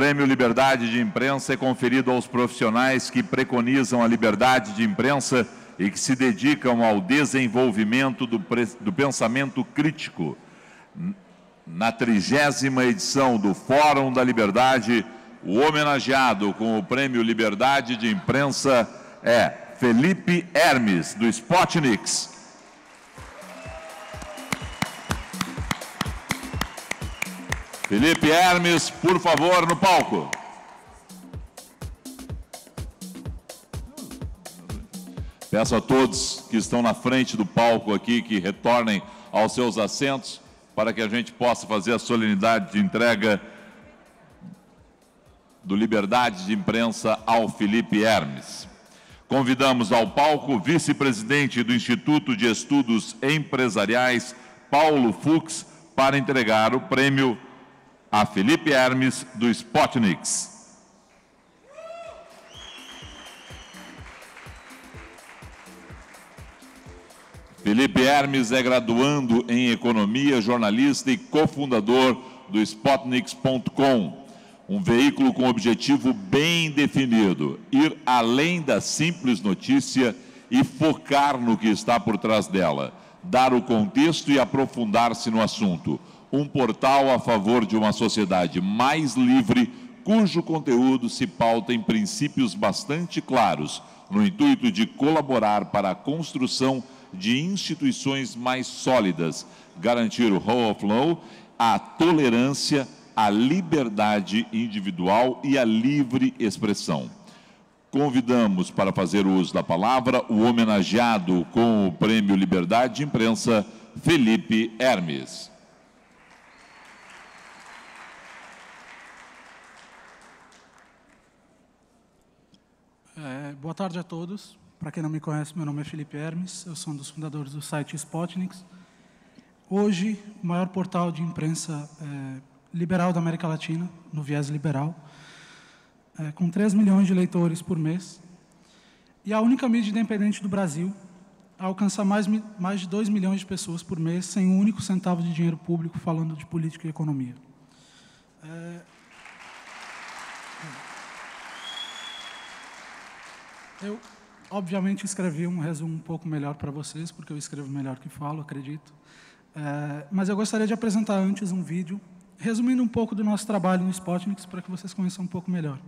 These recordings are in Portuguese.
Prêmio Liberdade de Imprensa é conferido aos profissionais que preconizam a liberdade de imprensa e que se dedicam ao desenvolvimento do pensamento crítico. Na 30ª edição do Fórum da Liberdade, o homenageado com o Prêmio Liberdade de Imprensa é Felipe Hermes, do Spotnix. Felipe Hermes, por favor, no palco. Peço a todos que estão na frente do palco aqui que retornem aos seus assentos para que a gente possa fazer a solenidade de entrega do Liberdade de Imprensa ao Felipe Hermes. Convidamos ao palco o vice-presidente do Instituto de Estudos Empresariais, Paulo Fux, para entregar o prêmio a Felipe Hermes, do Spotnix. Felipe Hermes é graduando em Economia, jornalista e cofundador do Spotnix.com, um veículo com objetivo bem definido: ir além da simples notícia e focar no que está por trás dela, dar o contexto e aprofundar-se no assunto. Um portal a favor de uma sociedade mais livre, cujo conteúdo se pauta em princípios bastante claros, no intuito de colaborar para a construção de instituições mais sólidas, garantir o rule of law, a tolerância, a liberdade individual e a livre expressão. Convidamos para fazer uso da palavra o homenageado com o Prêmio Liberdade de Imprensa, Felipe Hermes. Boa tarde a todos. Para quem não me conhece, meu nome é Felipe Hermes, eu sou um dos fundadores do site Spotnix. Hoje, o maior portal de imprensa liberal da América Latina, no viés liberal, com 3 milhões de leitores por mês, e a única mídia independente do Brasil a alcançar mais de 2 milhões de pessoas por mês, sem um único centavo de dinheiro público falando de política e economia. Eu, obviamente, escrevi um resumo um pouco melhor para vocês, porque eu escrevo melhor que falo, acredito. Mas eu gostaria de apresentar antes um vídeo, resumindo um pouco do nosso trabalho no Spotnix, para que vocês conheçam um pouco melhor.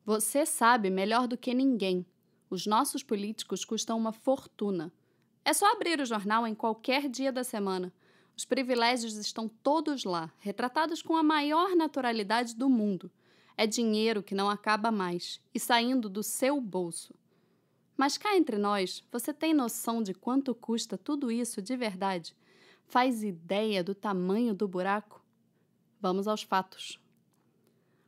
Você sabe melhor do que ninguém. Os nossos políticos custam uma fortuna. É só abrir o jornal em qualquer dia da semana. Os privilégios estão todos lá, retratados com a maior naturalidade do mundo. É dinheiro que não acaba mais e saindo do seu bolso. Mas cá entre nós, você tem noção de quanto custa tudo isso de verdade? Faz ideia do tamanho do buraco? Vamos aos fatos.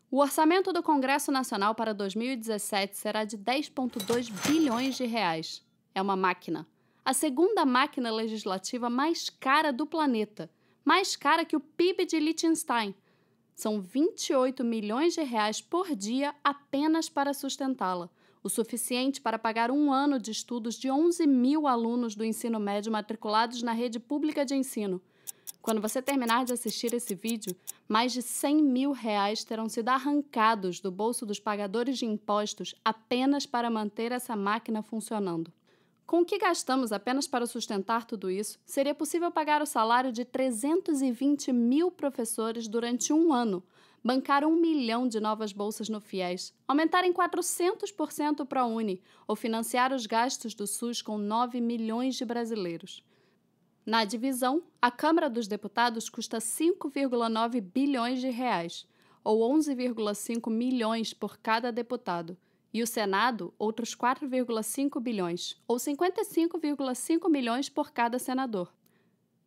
O orçamento do Congresso Nacional para 2017 será de 10,2 bilhões de reais. É uma máquina. A segunda máquina legislativa mais cara do planeta. Mais cara que o PIB de Liechtenstein. São 28 milhões de reais por dia apenas para sustentá-la, o suficiente para pagar um ano de estudos de 11 mil alunos do ensino médio matriculados na rede pública de ensino. Quando você terminar de assistir esse vídeo, mais de 100 mil reais terão sido arrancados do bolso dos pagadores de impostos apenas para manter essa máquina funcionando. Com o que gastamos apenas para sustentar tudo isso, seria possível pagar o salário de 320 mil professores durante um ano, bancar 1 milhão de novas bolsas no FIES, aumentar em 400% o ProUni ou financiar os gastos do SUS com 9 milhões de brasileiros. Na divisão, a Câmara dos Deputados custa 5,9 bilhões de reais, ou 11,5 milhões por cada deputado, e o Senado, outros 4,5 bilhões, ou 55,5 milhões por cada senador.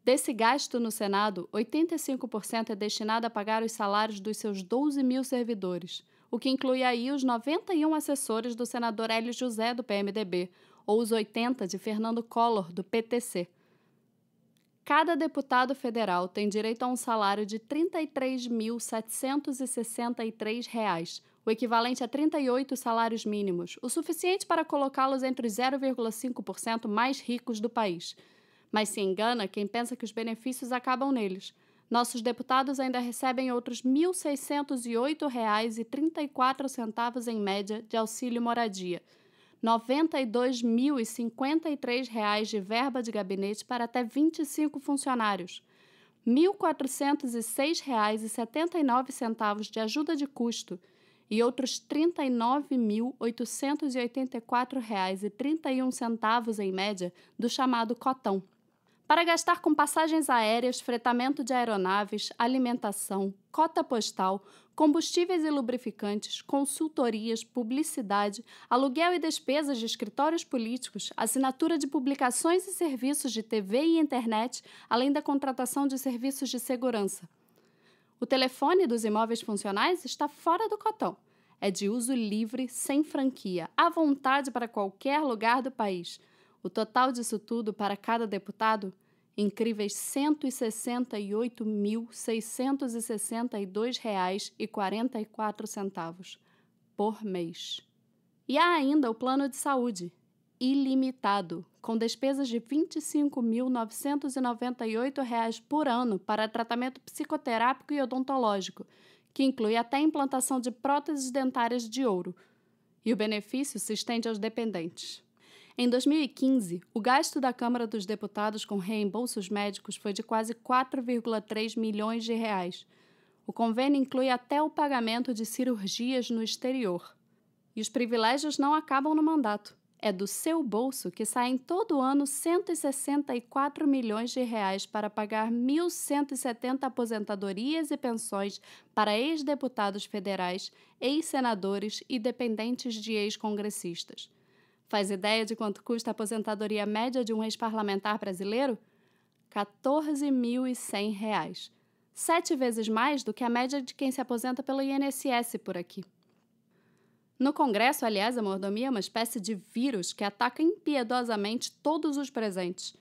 Desse gasto no Senado, 85% é destinado a pagar os salários dos seus 12 mil servidores, o que inclui aí os 91 assessores do senador Hélio José, do PMDB, ou os 80 de Fernando Collor, do PTC. Cada deputado federal tem direito a um salário de R$ 33.763, o equivalente a 38 salários mínimos, o suficiente para colocá-los entre os 0,5% mais ricos do país. Mas se engana quem pensa que os benefícios acabam neles. Nossos deputados ainda recebem outros R$ 1.608,34 em média de auxílio moradia, R$ 92.053 de verba de gabinete para até 25 funcionários, R$ 1.406,79 de ajuda de custo e outros R$ 39.884,31 em média do chamado cotão, para gastar com passagens aéreas, fretamento de aeronaves, alimentação, cota postal, combustíveis e lubrificantes, consultorias, publicidade, aluguel e despesas de escritórios políticos, assinatura de publicações e serviços de TV e internet, além da contratação de serviços de segurança. O telefone dos imóveis funcionais está fora do cotão. É de uso livre, sem franquia, à vontade para qualquer lugar do país. O total disso tudo para cada deputado, incríveis R$ 168.662,44 por mês. E há ainda o plano de saúde, ilimitado, com despesas de R$ 25.998 por ano para tratamento psicoterápico e odontológico, que inclui até a implantação de próteses dentárias de ouro. E o benefício se estende aos dependentes. Em 2015, o gasto da Câmara dos Deputados com reembolsos médicos foi de quase 4,3 milhões de reais. O convênio inclui até o pagamento de cirurgias no exterior. E os privilégios não acabam no mandato. É do seu bolso que saem todo ano 164 milhões de reais para pagar 1.170 aposentadorias e pensões para ex-deputados federais, ex-senadores e dependentes de ex-congressistas. Faz ideia de quanto custa a aposentadoria média de um ex-parlamentar brasileiro? R$ 14.100. 7 vezes mais do que a média de quem se aposenta pelo INSS por aqui. No Congresso, aliás, a mordomia é uma espécie de vírus que ataca impiedosamente todos os presentes.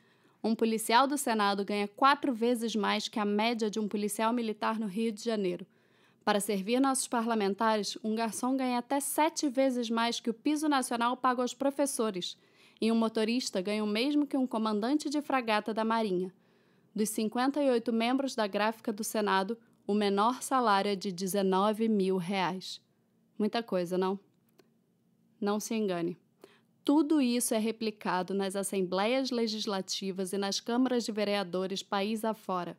Um policial do Senado ganha 4 vezes mais que a média de um policial militar no Rio de Janeiro. Para servir nossos parlamentares, um garçom ganha até 7 vezes mais que o piso nacional pago aos professores, e um motorista ganha o mesmo que um comandante de fragata da Marinha. Dos 58 membros da gráfica do Senado, o menor salário é de R$ 19.000. Muita coisa, não? Não se engane. Tudo isso é replicado nas assembleias legislativas e nas câmaras de vereadores país afora.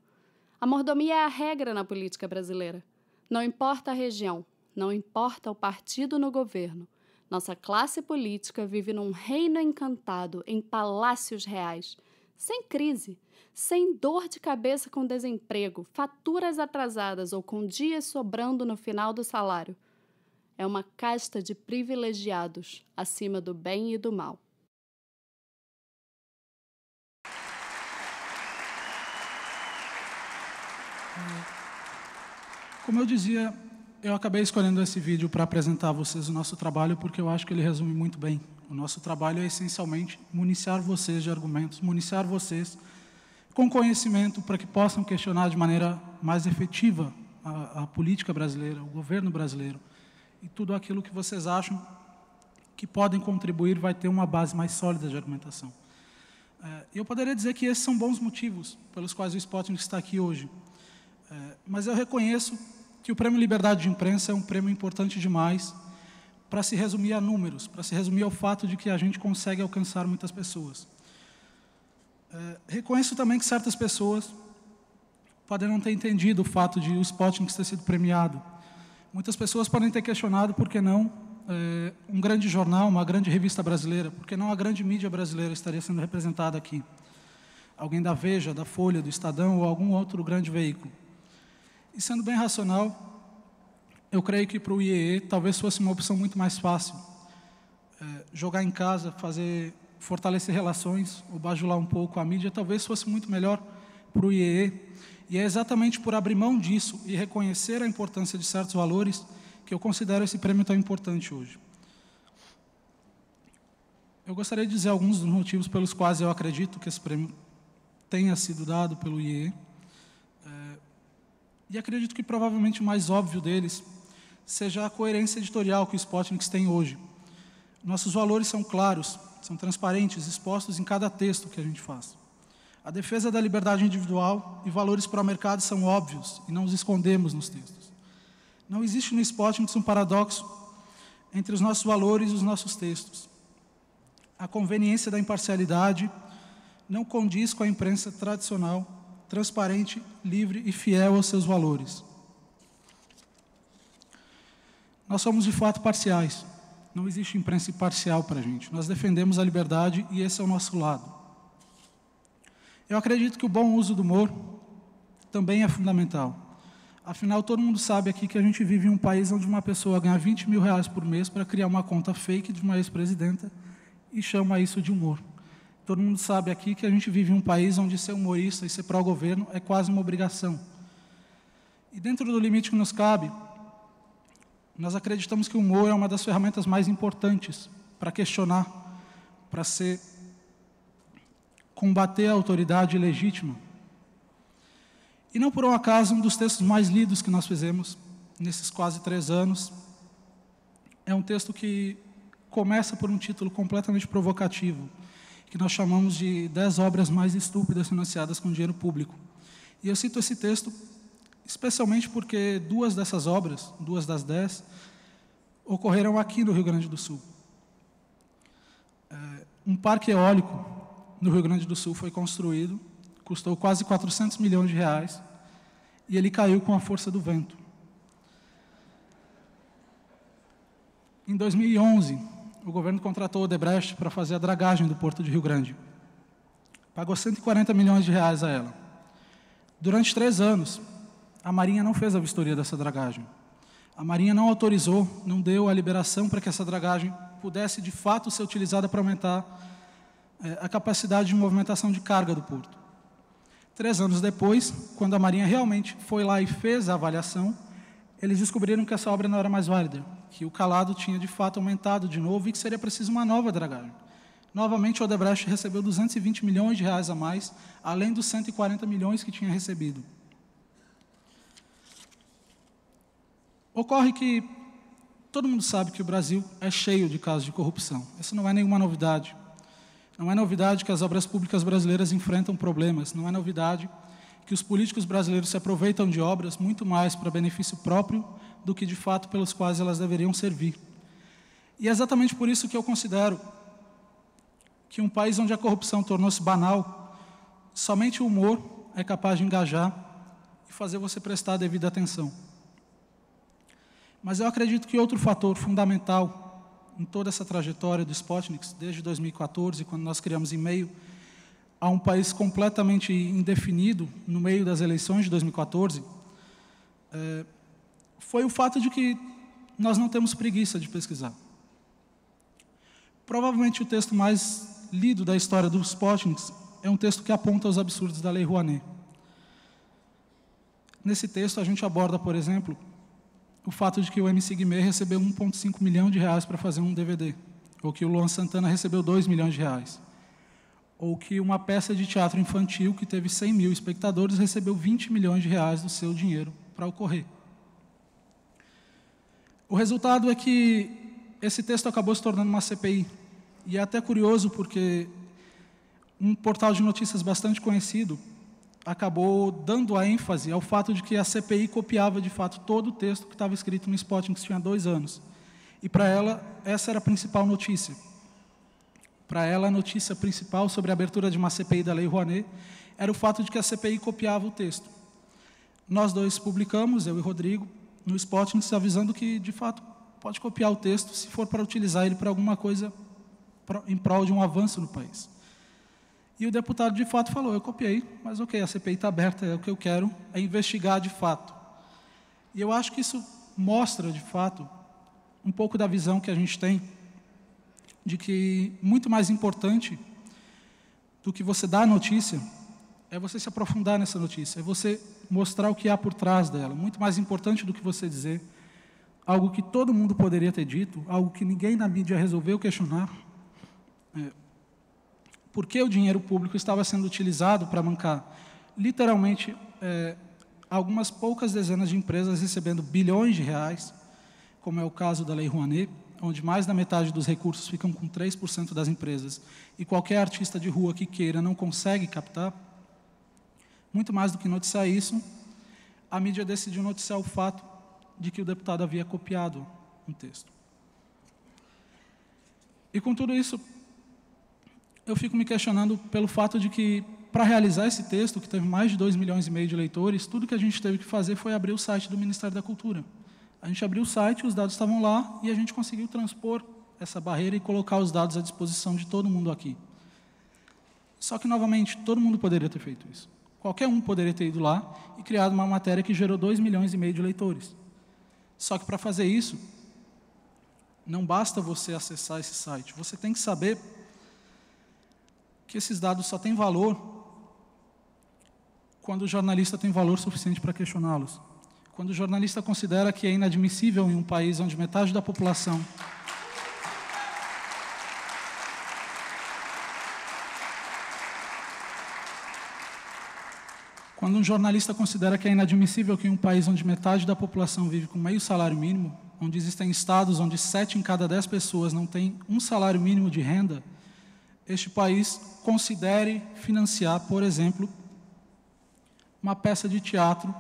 A mordomia é a regra na política brasileira. Não importa a região, não importa o partido no governo. Nossa classe política vive num reino encantado, em palácios reais, sem crise, sem dor de cabeça com desemprego, faturas atrasadas ou com dias sobrando no final do salário. É uma casta de privilegiados acima do bem e do mal. Como eu dizia, eu acabei escolhendo esse vídeo para apresentar a vocês o nosso trabalho porque eu acho que ele resume muito bem. O nosso trabalho é essencialmente municiar vocês de argumentos, municiar vocês com conhecimento para que possam questionar de maneira mais efetiva a política brasileira, o governo brasileiro. E tudo aquilo que vocês acham que podem contribuir vai ter uma base mais sólida de argumentação. Eu poderia dizer que esses são bons motivos pelos quais o Spotnik está aqui hoje. Mas eu reconheço que o Prêmio Liberdade de Imprensa é um prêmio importante demais para se resumir a números, para se resumir ao fato de que a gente consegue alcançar muitas pessoas. Reconheço também que certas pessoas podem não ter entendido o fato de o Spotnik ter sido premiado. Muitas pessoas podem ter questionado por que não um grande jornal, uma grande revista brasileira, por que não a grande mídia brasileira estaria sendo representada aqui. Alguém da Veja, da Folha, do Estadão ou algum outro grande veículo. E sendo bem racional, eu creio que para o IEE talvez fosse uma opção muito mais fácil. Jogar em casa, fortalecer relações, ou bajular um pouco a mídia, talvez fosse muito melhor para o IEE. E é exatamente por abrir mão disso e reconhecer a importância de certos valores que eu considero esse prêmio tão importante hoje. Eu gostaria de dizer alguns dos motivos pelos quais eu acredito que esse prêmio tenha sido dado pelo IEE. E acredito que provavelmente o mais óbvio deles seja a coerência editorial que o Spotnik tem hoje. Nossos valores são claros, são transparentes, expostos em cada texto que a gente faz. A defesa da liberdade individual e valores pró-mercado são óbvios e não os escondemos nos textos. Não existe no Spotnix um paradoxo entre os nossos valores e os nossos textos. A conveniência da imparcialidade não condiz com a imprensa tradicional, transparente, livre e fiel aos seus valores. Nós somos, de fato, parciais. Não existe imprensa imparcial para a gente. Nós defendemos a liberdade e esse é o nosso lado. Eu acredito que o bom uso do humor também é fundamental. Afinal, todo mundo sabe aqui que a gente vive em um país onde uma pessoa ganha 20 mil reais por mês para criar uma conta fake de uma ex-presidenta e chama isso de humor. Todo mundo sabe aqui que a gente vive em um país onde ser humorista e ser pró-governo é quase uma obrigação. E dentro do limite que nos cabe, nós acreditamos que o humor é uma das ferramentas mais importantes para questionar, para combater a autoridade legítima. E não por um acaso, um dos textos mais lidos que nós fizemos nesses quase 3 anos é um texto que começa por um título completamente provocativo, que nós chamamos de 10 obras mais estúpidas financiadas com dinheiro público. E eu cito esse texto especialmente porque 2 dessas obras, 2 das 10, ocorreram aqui no Rio Grande do Sul. Um parque eólico no Rio Grande do Sul foi construído, custou quase 400 milhões de reais, e ele caiu com a força do vento. Em 2011, o governo contratou a Odebrecht para fazer a dragagem do Porto de Rio Grande. Pagou 140 milhões de reais a ela. Durante 3 anos, a Marinha não fez a vistoria dessa dragagem. A Marinha não autorizou, não deu a liberação para que essa dragagem pudesse, de fato, ser utilizada para aumentar a capacidade de movimentação de carga do porto. 3 anos depois, quando a Marinha realmente foi lá e fez a avaliação, eles descobriram que essa obra não era mais válida, que o calado tinha, de fato, aumentado de novo e que seria preciso uma nova dragagem. Novamente, a Odebrecht recebeu 220 milhões de reais a mais, além dos 140 milhões que tinha recebido. Ocorre que todo mundo sabe que o Brasil é cheio de casos de corrupção. Isso não é nenhuma novidade. Não é novidade que as obras públicas brasileiras enfrentam problemas. Não é novidade que os políticos brasileiros se aproveitam de obras muito mais para benefício próprio do que, de fato, pelos quais elas deveriam servir. E é exatamente por isso que eu considero que um país onde a corrupção tornou-se banal, somente o humor é capaz de engajar e fazer você prestar a devida atenção. Mas eu acredito que outro fator fundamental em toda essa trajetória do Spotnix, desde 2014, quando nós criamos em meio a um país completamente indefinido, no meio das eleições de 2014, foi o fato de que nós não temos preguiça de pesquisar. Provavelmente o texto mais lido da história do Spotnix é um texto que aponta os absurdos da Lei Rouanet. Nesse texto a gente aborda, por exemplo, o fato de que o MC Guimê recebeu 1,5 milhão de reais para fazer um DVD, ou que o Luan Santana recebeu 2 milhões de reais, ou que uma peça de teatro infantil que teve 100 mil espectadores recebeu 20 milhões de reais do seu dinheiro para ocorrer. O resultado é que esse texto acabou se tornando uma CPI, e é até curioso porque um portal de notícias bastante conhecido acabou dando a ênfase ao fato de que a CPI copiava, de fato, todo o texto que estava escrito no Spotnix, que tinha 2 anos. E, para ela, essa era a principal notícia. Para ela, a notícia principal sobre a abertura de uma CPI da Lei Rouanet era o fato de que a CPI copiava o texto. Nós 2 publicamos, eu e Rodrigo, no Spotnix, avisando que, de fato, pode copiar o texto se for para utilizar ele para alguma coisa em prol de um avanço no país. E o deputado, de fato, falou, eu copiei, mas ok, a CPI está aberta, é o que eu quero, é investigar de fato. E eu acho que isso mostra, de fato, um pouco da visão que a gente tem de que muito mais importante do que você dar a notícia é você se aprofundar nessa notícia, é você mostrar o que há por trás dela. Muito mais importante do que você dizer algo que todo mundo poderia ter dito, algo que ninguém na mídia resolveu questionar. Por que o dinheiro público estava sendo utilizado para bancar, literalmente, algumas poucas dezenas de empresas recebendo bilhões de reais, como é o caso da Lei Rouanet, onde mais da metade dos recursos ficam com 3% das empresas, e qualquer artista de rua que queira não consegue captar. Muito mais do que noticiar isso, a mídia decidiu noticiar o fato de que o deputado havia copiado um texto. E com tudo isso, eu fico me questionando pelo fato de que, para realizar esse texto, que teve mais de 2,5 milhões de leitores, tudo que a gente teve que fazer foi abrir o site do Ministério da Cultura. A gente abriu o site, os dados estavam lá, e a gente conseguiu transpor essa barreira e colocar os dados à disposição de todo mundo aqui. Só que, novamente, todo mundo poderia ter feito isso. Qualquer um poderia ter ido lá e criado uma matéria que gerou 2,5 milhões de leitores. Só que, para fazer isso, não basta você acessar esse site. Você tem que saber que esses dados só têm valor quando o jornalista tem valor suficiente para questioná-los. Quando o jornalista considera que é inadmissível em um país onde metade da população Quando um jornalista considera que é inadmissível que em um país onde metade da população vive com meio salário mínimo, onde existem estados onde 7 em cada 10 pessoas não têm um salário mínimo de renda, este país considere financiar, por exemplo, uma peça de teatro,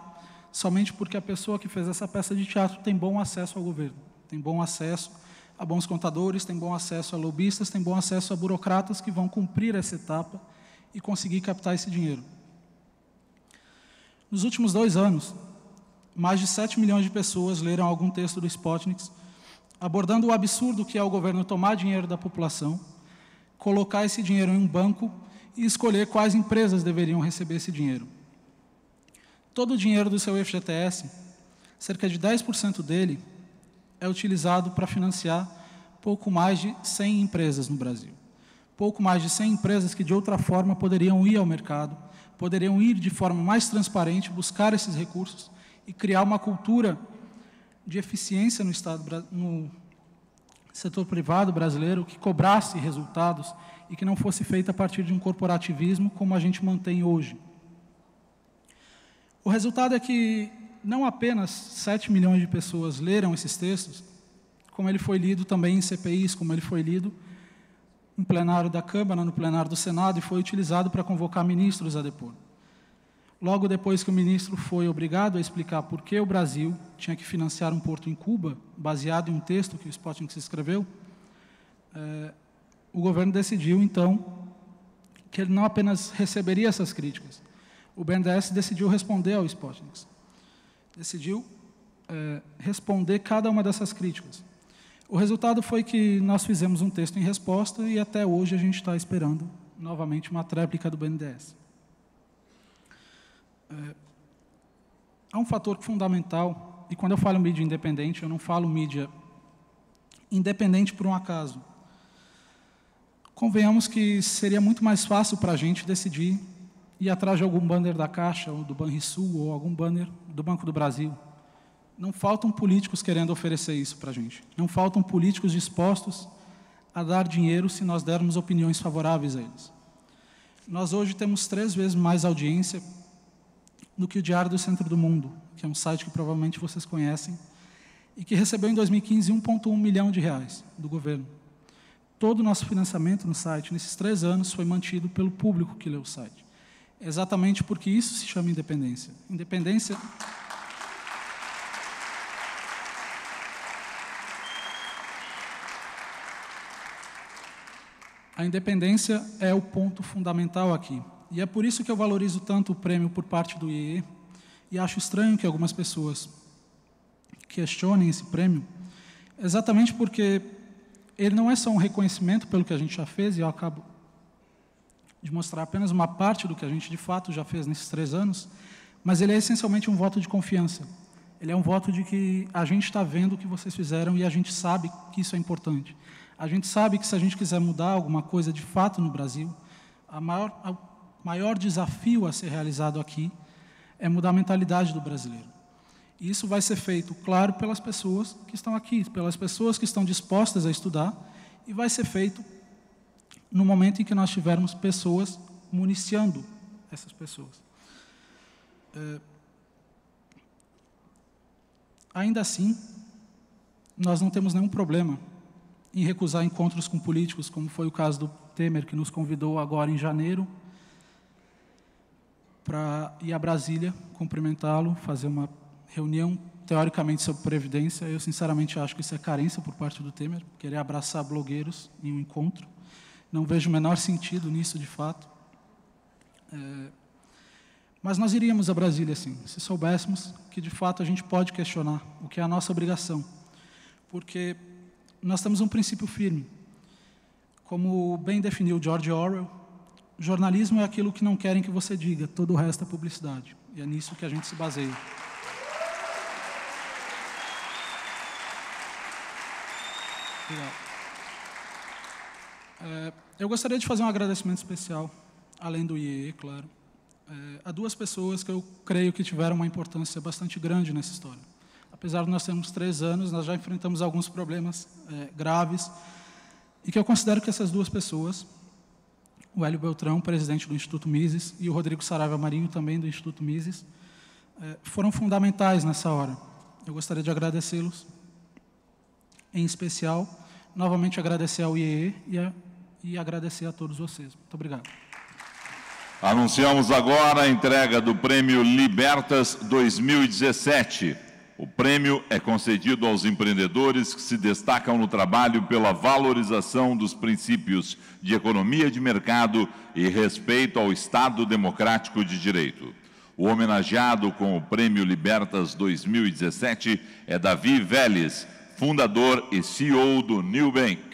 somente porque a pessoa que fez essa peça de teatro tem bom acesso ao governo, tem bom acesso a bons contadores, tem bom acesso a lobistas, tem bom acesso a burocratas que vão cumprir essa etapa e conseguir captar esse dinheiro. Nos últimos 2 anos, mais de 7 milhões de pessoas leram algum texto do Spotnik, abordando o absurdo que é o governo tomar dinheiro da população, colocar esse dinheiro em um banco e escolher quais empresas deveriam receber esse dinheiro. Todo o dinheiro do seu FGTS, cerca de 10% dele, é utilizado para financiar pouco mais de 100 empresas no Brasil. Pouco mais de 100 empresas que, de outra forma, poderiam ir ao mercado, poderiam ir de forma mais transparente, buscar esses recursos e criar uma cultura de eficiência no setor privado brasileiro que cobrasse resultados e que não fosse feita a partir de um corporativismo como a gente mantém hoje. O resultado é que não apenas 7 milhões de pessoas leram esses textos, como ele foi lido também em CPIs, como ele foi lido em plenário da Câmara, no plenário do Senado, e foi utilizado para convocar ministros a depor. Logo depois que o ministro foi obrigado a explicar por que o Brasil tinha que financiar um porto em Cuba, baseado em um texto que o Spotnik escreveu, o governo decidiu, então, que ele não apenas receberia essas críticas. O BNDES decidiu responder ao Spotnik. Decidiu responder cada uma dessas críticas. O resultado foi que nós fizemos um texto em resposta e até hoje a gente está esperando novamente uma tréplica do BNDES. Há um fator fundamental, e quando eu falo mídia independente, eu não falo mídia independente por um acaso. Convenhamos que seria muito mais fácil para a gente decidir ir atrás de algum banner da Caixa, ou do Banrisul, ou algum banner do Banco do Brasil. Não faltam políticos querendo oferecer isso para a gente. Não faltam políticos dispostos a dar dinheiro se nós dermos opiniões favoráveis a eles. Nós hoje temos 3 vezes mais audiência do que o Diário do Centro do Mundo, que é um site que provavelmente vocês conhecem, e que recebeu em 2015 1,1 milhão de reais do governo. Todo o nosso financiamento no site, nesses 3 anos, foi mantido pelo público que lê o site. Exatamente porque isso se chama independência. Independência... A independência é o ponto fundamental aqui. E é por isso que eu valorizo tanto o prêmio por parte do IEE e acho estranho que algumas pessoas questionem esse prêmio, exatamente porque ele não é só um reconhecimento pelo que a gente já fez, e eu acabo de mostrar apenas uma parte do que a gente de fato já fez nesses 3 anos, mas ele é essencialmente um voto de confiança. Ele é um voto de que a gente está vendo o que vocês fizeram e a gente sabe que isso é importante. A gente sabe que se a gente quiser mudar alguma coisa de fato no Brasil, o maior desafio a ser realizado aqui é mudar a mentalidade do brasileiro. E isso vai ser feito, claro, pelas pessoas que estão aqui, pelas pessoas que estão dispostas a estudar, e vai ser feito no momento em que nós tivermos pessoas municiando essas pessoas. Ainda assim, nós não temos nenhum problema em recusar encontros com políticos, como foi o caso do Temer, que nos convidou agora em janeiro, para ir a Brasília, cumprimentá-lo, fazer uma reunião teoricamente sobre previdência. Eu, sinceramente, acho que isso é carência por parte do Temer, querer abraçar blogueiros em um encontro. Não vejo o menor sentido nisso, de fato. Mas nós iríamos a Brasília, sim, se soubéssemos que, de fato, a gente pode questionar o que é a nossa obrigação. Porque nós temos um princípio firme. Como bem definiu George Orwell, jornalismo é aquilo que não querem que você diga, todo o resto é publicidade. E é nisso que a gente se baseia. Obrigado. Eu gostaria de fazer um agradecimento especial, além do IEE, claro, a duas pessoas que eu creio que tiveram uma importância bastante grande nessa história. Apesar de nós termos 3 anos, nós já enfrentamos alguns problemas graves, e que eu considero que essas duas pessoas, o Hélio Beltrão, presidente do Instituto Mises, e o Rodrigo Saraiva Marinho, também do Instituto Mises, foram fundamentais nessa hora. Eu gostaria de agradecê-los, em especial, novamente agradecer ao IEE e agradecer a todos vocês. Muito obrigado. Anunciamos agora a entrega do Prêmio Libertas 2017. O prêmio é concedido aos empreendedores que se destacam no trabalho pela valorização dos princípios de economia de mercado e respeito ao Estado Democrático de Direito. O homenageado com o Prêmio Libertas 2017 é Davi Vélez, fundador e CEO do Nubank.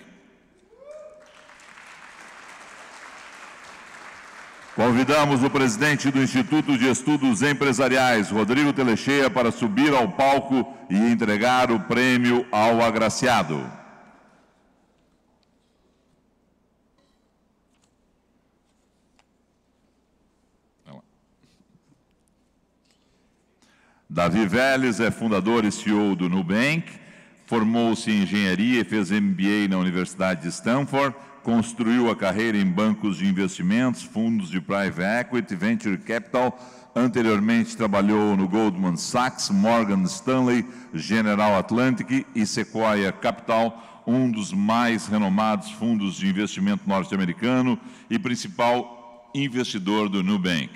Convidamos o presidente do Instituto de Estudos Empresariais, Rodrigo Telechea, para subir ao palco e entregar o prêmio ao agraciado. Davi Vélez é fundador e CEO do Nubank, formou-se em engenharia e fez MBA na Universidade de Stanford, construiu a carreira em bancos de investimentos, fundos de private equity, venture capital. Anteriormente trabalhou no Goldman Sachs, Morgan Stanley, General Atlantic e Sequoia Capital, um dos mais renomados fundos de investimento norte-americano e principal investidor do Nubank.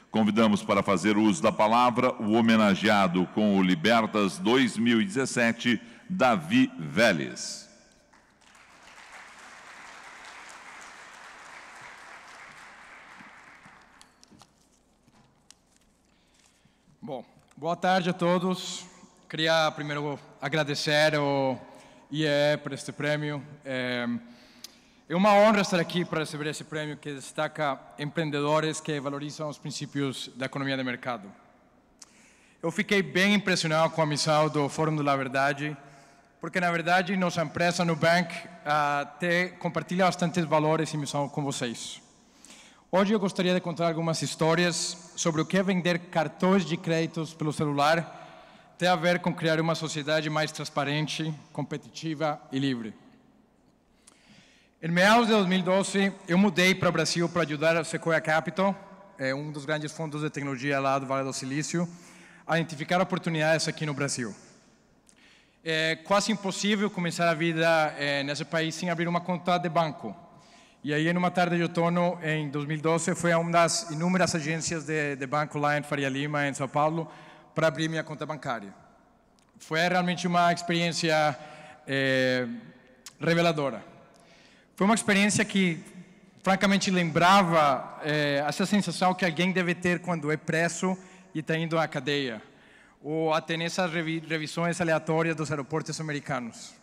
Convidamos para fazer uso da palavra o homenageado com o Libertas 2017, Davi Vélez. Bom, boa tarde a todos. Queria primeiro agradecer ao IEE por este prêmio. É uma honra estar aqui para receber esse prêmio que destaca empreendedores que valorizam os princípios da economia de mercado. Eu fiquei bem impressionado com a missão do Fórum da Verdade, porque, na verdade, nossa empresa Nubank compartilha bastantes valores e missão com vocês. Hoje eu gostaria de contar algumas histórias sobre o que vender cartões de créditos pelo celular tem a ver com criar uma sociedade mais transparente, competitiva e livre. Em meados de 2012, eu mudei para o Brasil para ajudar a Sequoia Capital, um dos grandes fundos de tecnologia lá do Vale do Silício, a identificar oportunidades aqui no Brasil. É quase impossível começar a vida nesse país sem abrir uma conta de banco. E aí, em uma tarde de outono, em 2012, fui a uma das inúmeras agências de banco lá em Faria Lima, em São Paulo, para abrir minha conta bancária. Foi realmente uma experiência reveladora. Foi uma experiência que, francamente, lembrava essa sensação que alguém deve ter quando é preso e está indo à cadeia, ou até nessas revisões aleatórias dos aeroportos americanos.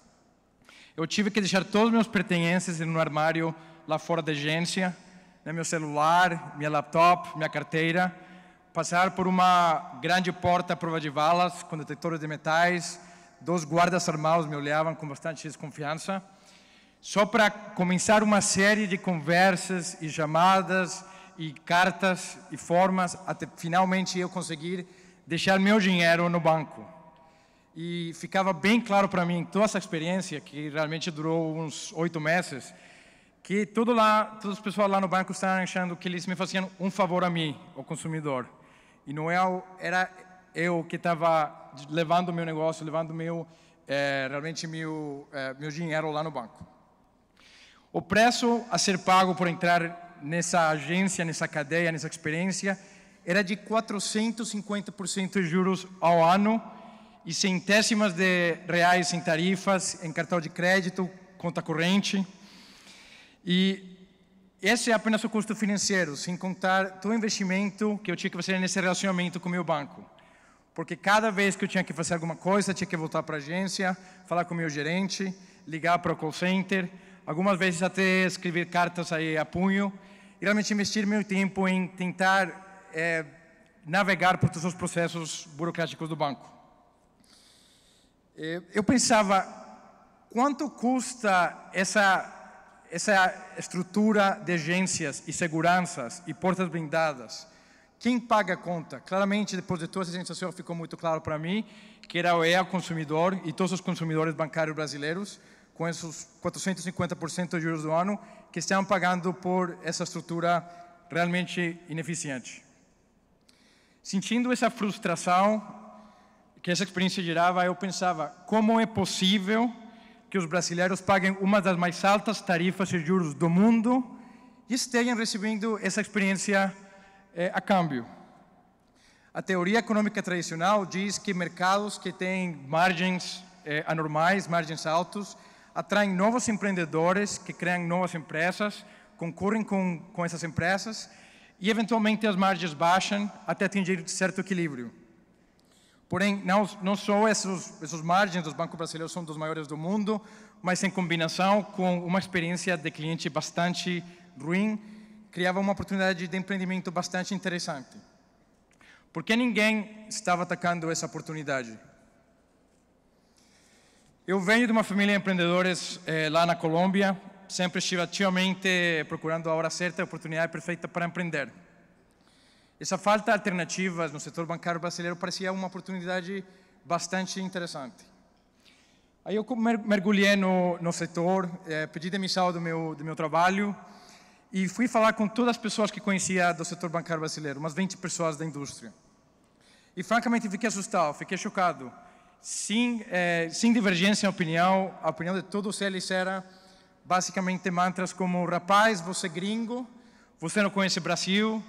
Eu tive que deixar todos os meus pertences em um armário lá fora da agência, meu celular, minha laptop, minha carteira, passar por uma grande porta à prova de balas, com detectores de metais, 2 guardas armados me olhavam com bastante desconfiança, só para começar uma série de conversas e chamadas e cartas e formas, até finalmente eu conseguir deixar meu dinheiro no banco. E ficava bem claro para mim, toda essa experiência, que realmente durou uns 8 meses, que todas as pessoas lá no banco estavam achando que eles me faziam um favor a mim, o consumidor. E não era eu que estava levando o meu negócio, levando realmente meu dinheiro lá no banco. O preço a ser pago por entrar nessa agência, nessa cadeia, nessa experiência, era de 450% de juros ao ano e centésimas de reais em tarifas, em cartão de crédito, conta corrente. E esse é apenas o custo financeiro, sem contar todo o investimento que eu tinha que fazer nesse relacionamento com o meu banco. Porque cada vez que eu tinha que fazer alguma coisa, tinha que voltar para a agência, falar com o meu gerente, ligar para o call center, algumas vezes até escrever cartas aí a punho, e realmente investir meu tempo em tentar navegar por todos os processos burocráticos do banco. Eu pensava, quanto custa essa estrutura de agências e seguranças e portas blindadas? Quem paga a conta? Claramente, depois de toda essa sensação, ficou muito claro para mim que era o consumidor e todos os consumidores bancários brasileiros, com esses 450% de juros do ano, que estão pagando por essa estrutura realmente ineficiente. Sentindo essa frustração que essa experiência gerava, eu pensava, como é possível que os brasileiros paguem uma das mais altas tarifas de juros do mundo e estejam recebendo essa experiência a câmbio? A teoria econômica tradicional diz que mercados que têm margens anormais, margens altos, atraem novos empreendedores que criam novas empresas, concorrem com essas empresas e, eventualmente, as margens baixam até atingir certo equilíbrio. Porém, não só essas margens dos bancos brasileiros são dos maiores do mundo, mas em combinação com uma experiência de cliente bastante ruim, criava uma oportunidade de empreendimento bastante interessante. Por que ninguém estava atacando essa oportunidade? Eu venho de uma família de empreendedores lá na Colômbia, sempre estive ativamente procurando a hora certa, a oportunidade perfeita para empreender. Essa falta de alternativas no setor bancário brasileiro parecia uma oportunidade bastante interessante. Aí eu mergulhei no setor, pedi demissão do meu trabalho e fui falar com todas as pessoas que conhecia do setor bancário brasileiro, umas 20 pessoas da indústria. E francamente fiquei assustado, fiquei chocado. Sem divergência em opinião, a opinião de todos eles era basicamente mantras como: rapaz, você é gringo, você não conhece o Brasil,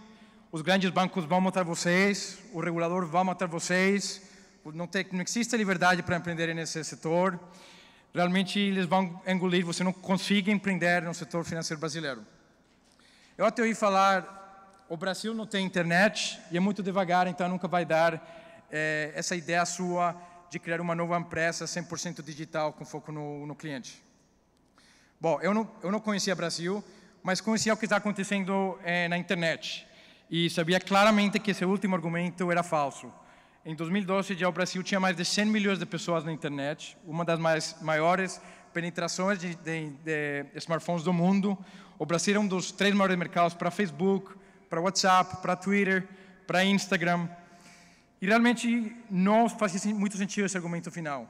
os grandes bancos vão matar vocês, o regulador vai matar vocês, não existe liberdade para empreender nesse setor, realmente eles vão engolir, você não consegue empreender no setor financeiro brasileiro. Eu até ouvi falar, o Brasil não tem internet e é muito devagar, então nunca vai dar essa ideia sua de criar uma nova empresa 100% digital com foco no cliente. Bom, eu não conhecia o Brasil, mas conhecia o que está acontecendo na internet. E sabia claramente que esse último argumento era falso. Em 2012, já o Brasil tinha mais de 100 milhões de pessoas na internet, uma das maiores penetrações de smartphones do mundo. O Brasil é um dos 3 maiores mercados para Facebook, para WhatsApp, para Twitter, para Instagram. E realmente não fazia muito sentido esse argumento final.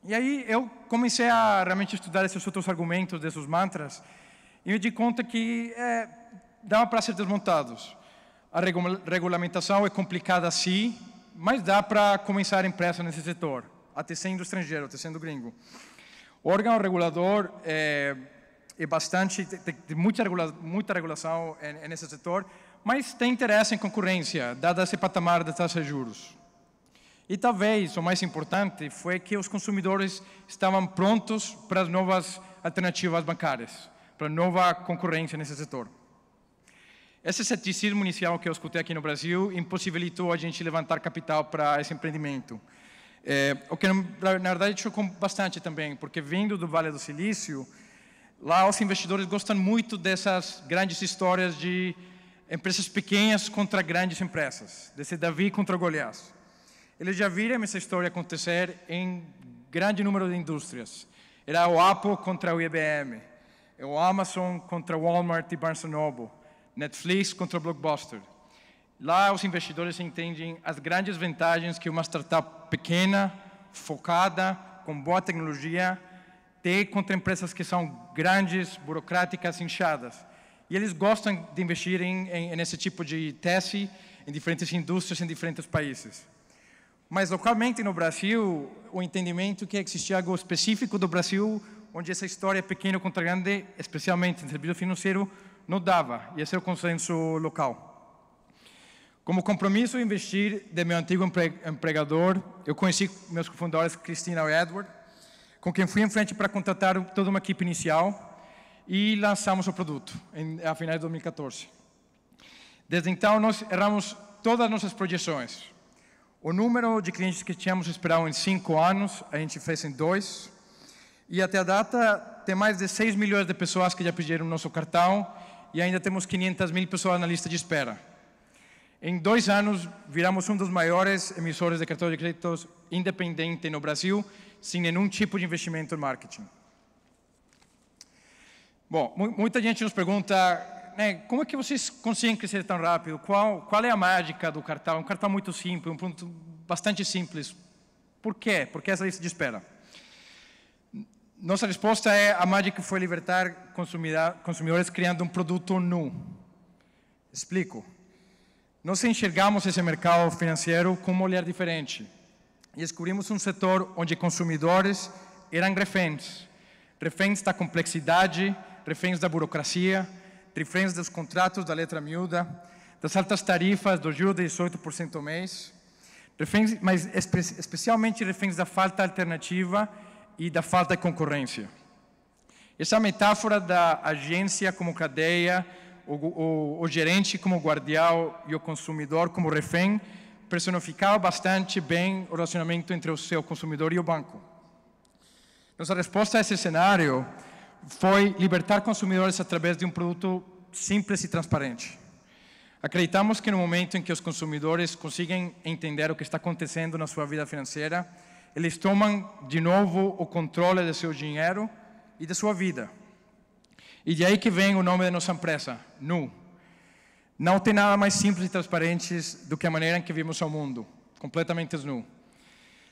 E aí eu comecei a realmente estudar esses outros argumentos, desses mantras, e me di conta que dava para ser desmontados. A regulamentação é complicada sim, mas dá para começar a empresa nesse setor, até sendo estrangeiro, até sendo gringo. O órgão regulador é bastante, tem muita regulação nesse setor, mas tem interesse em concorrência, dado esse patamar de taxa de juros. E talvez o mais importante foi que os consumidores estavam prontos para as novas alternativas bancárias, para a nova concorrência nesse setor. Esse ceticismo inicial que eu escutei aqui no Brasil impossibilitou a gente levantar capital para esse empreendimento. O que, na verdade, chocou bastante também, porque vindo do Vale do Silício, lá os investidores gostam muito dessas grandes histórias de empresas pequenas contra grandes empresas, desse Davi contra Goliat. Eles já viram essa história acontecer em grande número de indústrias. Era o Apple contra o IBM, o Amazon contra o Walmart e Barnes & Noble, Netflix contra o Blockbuster. Lá os investidores entendem as grandes vantagens que uma startup pequena, focada, com boa tecnologia, tem contra empresas que são grandes, burocráticas, inchadas. E eles gostam de investir nesse tipo de teste em diferentes indústrias, em diferentes países. Mas localmente no Brasil, o entendimento que existia algo específico do Brasil, onde essa história pequena contra grande, especialmente em serviço financeiro, não dava. E esse é o consenso local. Como compromisso em investir de meu antigo empregador, eu conheci meus cofundadores, Cristina e Edward, com quem fui em frente para contratar toda uma equipe inicial e lançamos o produto a finais de 2014. Desde então, nós erramos todas as nossas projeções. O número de clientes que tínhamos esperado em 5 anos, a gente fez em 2. E até a data, tem mais de 6 milhões de pessoas que já pediram nosso cartão e ainda temos 500 mil pessoas na lista de espera. Em 2 anos, viramos um dos maiores emissores de cartão de crédito independente no Brasil, sem nenhum tipo de investimento em marketing. Bom, muita gente nos pergunta, né, como é que vocês conseguem crescer tão rápido? Qual é a mágica do cartão? Um cartão muito simples, um produto bastante simples. Por quê? Por que essa lista de espera? Nossa resposta é: a mágica foi libertar consumidores criando um produto nu. Explico. Nós enxergamos esse mercado financeiro com um olhar diferente e descobrimos um setor onde consumidores eram reféns da complexidade, reféns da burocracia, reféns dos contratos da letra miúda, das altas tarifas, do juro de 18% ao mês, reféns, mas especialmente reféns da falta alternativa e da falta de concorrência. Essa metáfora da agência como cadeia, o gerente como guardião e o consumidor como refém personificava bastante bem o relacionamento entre o seu consumidor e o banco. Nossa resposta a esse cenário foi libertar consumidores através de um produto simples e transparente. Acreditamos que no momento em que os consumidores conseguem entender o que está acontecendo na sua vida financeira, eles tomam de novo o controle de seu dinheiro e de sua vida. E de aí que vem o nome da nossa empresa, Nu. Não tem nada mais simples e transparente do que a maneira em que vivemos o mundo, completamente nu.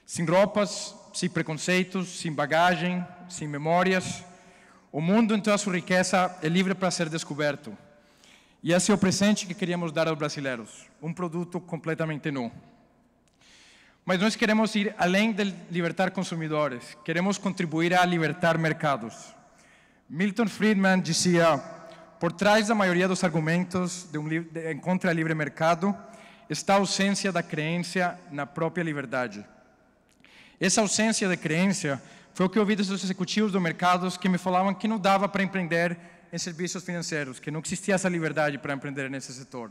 Sem roupas, sem preconceitos, sem bagagem, sem memórias. O mundo em toda a sua riqueza é livre para ser descoberto. E esse é o presente que queríamos dar aos brasileiros, um produto completamente nu. Mas nós queremos ir além de libertar consumidores, queremos contribuir a libertar mercados. Milton Friedman dizia: por trás da maioria dos argumentos contra o livre mercado está a ausência da crença na própria liberdade. Essa ausência de crença foi o que eu ouvi dos executivos do mercado que me falavam que não dava para empreender em serviços financeiros, que não existia essa liberdade para empreender nesse setor.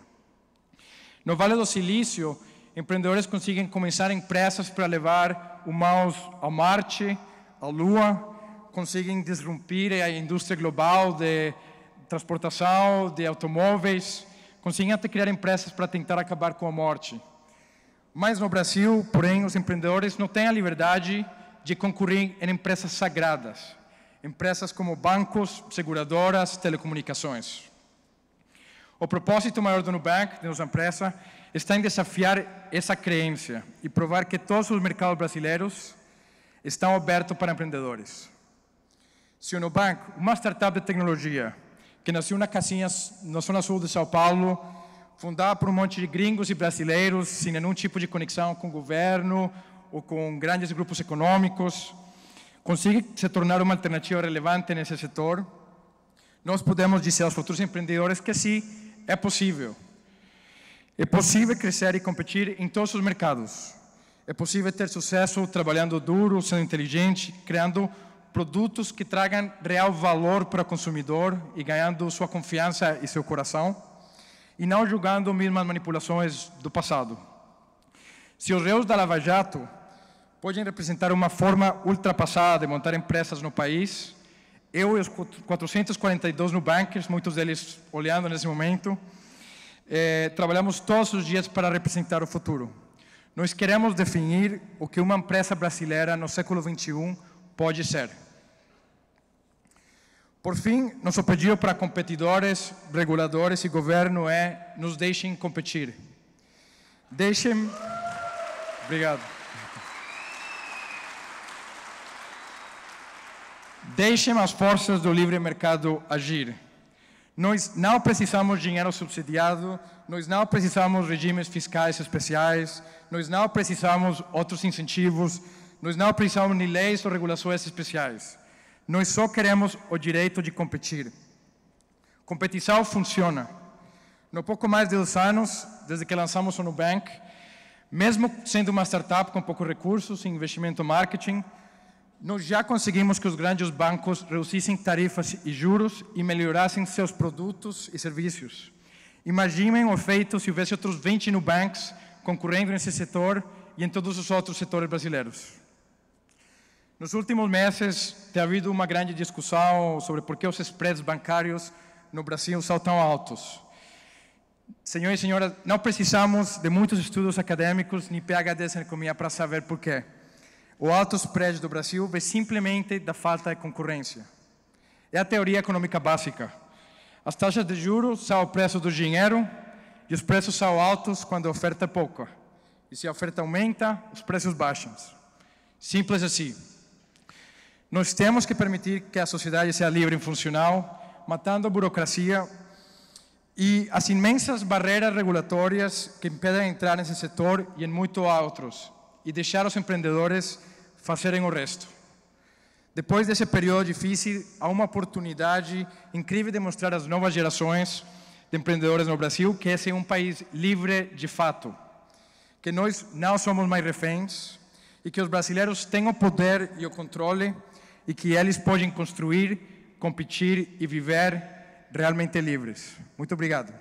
No Vale do Silício, empreendedores conseguem começar empresas para levar humanos ao Marte, à Lua, conseguem disrumpir a indústria global de transportação, de automóveis, conseguem até criar empresas para tentar acabar com a morte. Mas no Brasil, porém, os empreendedores não têm a liberdade de concorrer em empresas sagradas, empresas como bancos, seguradoras, telecomunicações. O propósito maior do Nubank, de nossa empresa, está em desafiar essa crença e provar que todos os mercados brasileiros estão abertos para empreendedores. Se o Nubank, uma startup de tecnologia, que nasceu na Casinhas, na zona sul de São Paulo, fundada por um monte de gringos e brasileiros, sem nenhum tipo de conexão com o governo ou com grandes grupos econômicos, consegue se tornar uma alternativa relevante nesse setor, nós podemos dizer aos futuros empreendedores que sim, é possível. É possível crescer e competir em todos os mercados. É possível ter sucesso trabalhando duro, sendo inteligente, criando produtos que tragam real valor para o consumidor e ganhando sua confiança e seu coração, e não julgando mesmas manipulações do passado. Se os réus da Lava Jato podem representar uma forma ultrapassada de montar empresas no país, eu e os 442 Nubankers, muitos deles olhando nesse momento, trabalhamos todos os dias para representar o futuro. Nós queremos definir o que uma empresa brasileira no século XXI pode ser. Por fim, nosso pedido para competidores, reguladores e governo é: nos deixem competir. Obrigado. Deixem as forças do livre mercado agir. Nós não precisamos de dinheiro subsidiado, nós não precisamos de regimes fiscais especiais, nós não precisamos outros incentivos, nós não precisamos de leis ou regulações especiais. Nós só queremos o direito de competir. Competição funciona. No pouco mais de 2 anos desde que lançamos o Nubank, mesmo sendo uma startup com poucos recursos e investimento em marketing, nós já conseguimos que os grandes bancos reduzissem tarifas e juros e melhorassem seus produtos e serviços. Imaginem o efeito se houvesse outros 20 Nubanks concorrendo nesse setor e em todos os outros setores brasileiros. Nos últimos meses, tem havido uma grande discussão sobre por que os spreads bancários no Brasil são tão altos. Senhores e senhoras, não precisamos de muitos estudos acadêmicos nem PhDs em economia para saber por quê. O alto spread do Brasil vem simplesmente da falta de concorrência. É a teoria econômica básica. As taxas de juros são o preço do dinheiro e os preços são altos quando a oferta é pouca. E se a oferta aumenta, os preços baixam. Simples assim. Nós temos que permitir que a sociedade seja livre e funcional, matando a burocracia e as imensas barreiras regulatórias que impedem entrar nesse setor e em muitos outros, e deixar os empreendedores fazerem o resto. Depois desse período difícil, há uma oportunidade incrível de mostrar às novas gerações de empreendedores no Brasil que esse é um país livre de fato, que nós não somos mais reféns e que os brasileiros têm o poder e o controle e que eles podem construir, competir e viver realmente livres. Muito obrigado.